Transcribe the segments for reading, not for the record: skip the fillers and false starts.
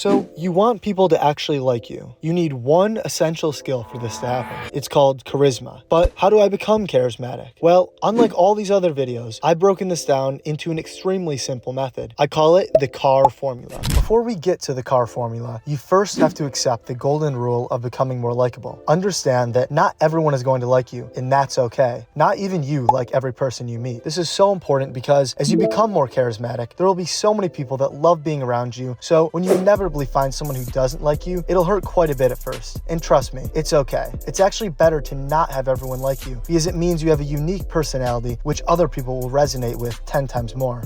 So you want people to actually like you. You need one essential skill for this to happen. It's called charisma. But how do I become charismatic? Well, unlike all these other videos, I've broken this down into an extremely simple method. I call it the CAR formula. Before we get to the CAR formula, you first have to accept the golden rule of becoming more likable. Understand that not everyone is going to like you, and that's okay. Not even you like every person you meet. This is so important because as you become more charismatic, there will be so many people that love being around you. So when you inevitably find someone who doesn't like you, it'll hurt quite a bit at first. And trust me, it's okay. It's actually better to not have everyone like you because it means you have a unique personality which other people will resonate with 10 times more.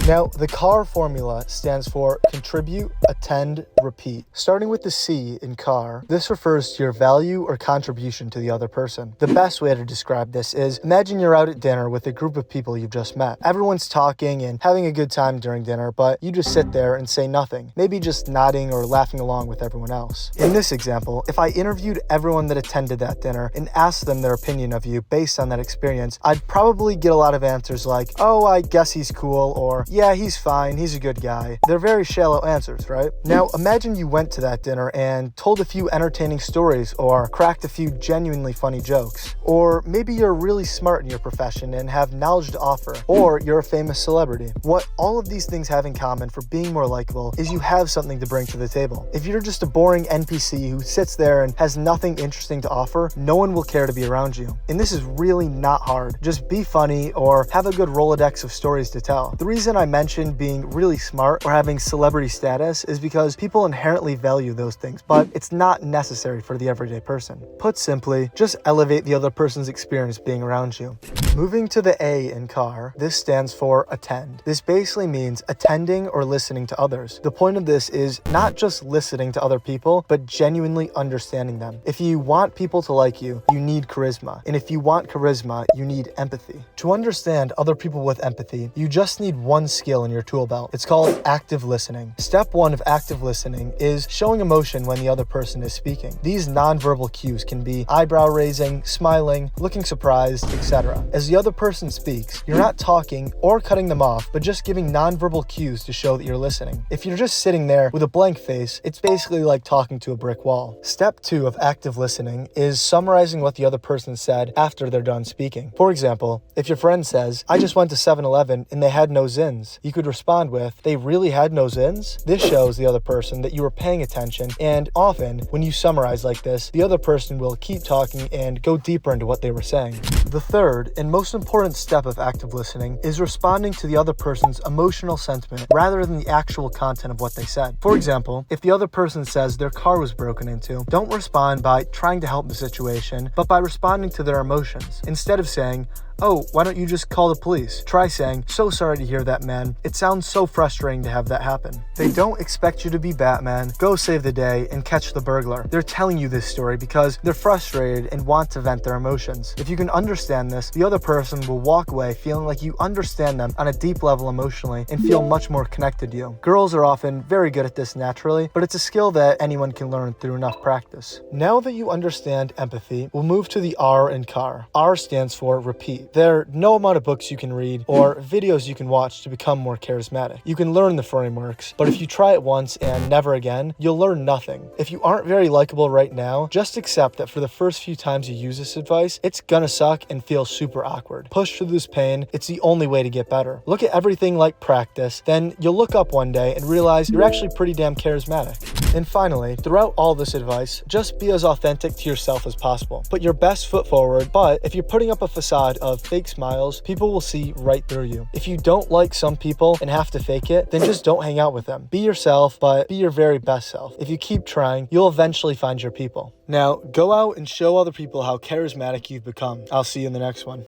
Now, the CAR formula stands for contribute, attend, repeat. Starting with the C in CAR, this refers to your value or contribution to the other person. The best way to describe this is imagine you're out at dinner with a group of people you've just met. Everyone's talking and having a good time during dinner, but you just sit there and say nothing, maybe just nodding or laughing along with everyone else. In this example, if I interviewed everyone that attended that dinner and asked them their opinion of you based on that experience, I'd probably get a lot of answers like, oh, I guess he's cool, or yeah, he's fine, he's a good guy. They're very shallow answers, right? Now, imagine you went to that dinner and told a few entertaining stories or cracked a few genuinely funny jokes. Or maybe you're really smart in your profession and have knowledge to offer, or you're a famous celebrity. What all of these things have in common for being more likable is you have something to bring to the table. If you're just a boring NPC who sits there and has nothing interesting to offer, no one will care to be around you. And this is really not hard. Just be funny or have a good Rolodex of stories to tell. The reason I mentioned being really smart or having celebrity status is because people inherently value those things, but it's not necessary for the everyday person. Put simply, just elevate the other person's experience being around you. Moving to the A in CAR, this stands for attend. This basically means attending or listening to others. The point of this is not just listening to other people, but genuinely understanding them. If you want people to like you, you need charisma. And if you want charisma, you need empathy. To understand other people with empathy, you just need one skill in your tool belt. It's called active listening. Step 1 of active listening is showing emotion when the other person is speaking. These nonverbal cues can be eyebrow raising, smiling, looking surprised, etc. As the other person speaks, you're not talking or cutting them off, but just giving nonverbal cues to show that you're listening. If you're just sitting there with a blank face, it's basically like talking to a brick wall. Step 2 of active listening is summarizing what the other person said after they're done speaking. For example, if your friend says, I just went to 7-Eleven and they had no Zins, you could respond with, they really had no Zins? This shows the other person that you were paying attention, and often, when you summarize like this, the other person will keep talking and go deeper into what they were saying. The third and most important step of active listening is responding to the other person's emotional sentiment rather than the actual content of what they said. For example, if the other person says their car was broken into, don't respond by trying to help the situation, but by responding to their emotions. Instead of saying, oh, why don't you just call the police? Try saying, so sorry to hear that, man. It sounds so frustrating to have that happen. They don't expect you to be Batman, go save the day, and catch the burglar. They're telling you this story because they're frustrated and want to vent their emotions. If you can understand this, the other person will walk away feeling like you understand them on a deep level emotionally and feel much more connected to you. Girls are often very good at this naturally, but it's a skill that anyone can learn through enough practice. Now that you understand empathy, we'll move to the R in CAR. R stands for repeat. There are no amount of books you can read or videos you can watch to become more charismatic. You can learn the frameworks, but if you try it once and never again, you'll learn nothing. If you aren't very likable right now, just accept that for the first few times you use this advice, it's gonna suck and feel super awkward. Push through this pain, it's the only way to get better. Look at everything like practice, then you'll look up one day and realize you're actually pretty damn charismatic. And finally, throughout all this advice, just be as authentic to yourself as possible. Put your best foot forward, but if you're putting up a facade of fake smiles, people will see right through you. If you don't like some people and have to fake it, then just don't hang out with them. Be yourself, but be your very best self. If you keep trying, you'll eventually find your people. Now, go out and show other people how charismatic you've become. I'll see you in the next one.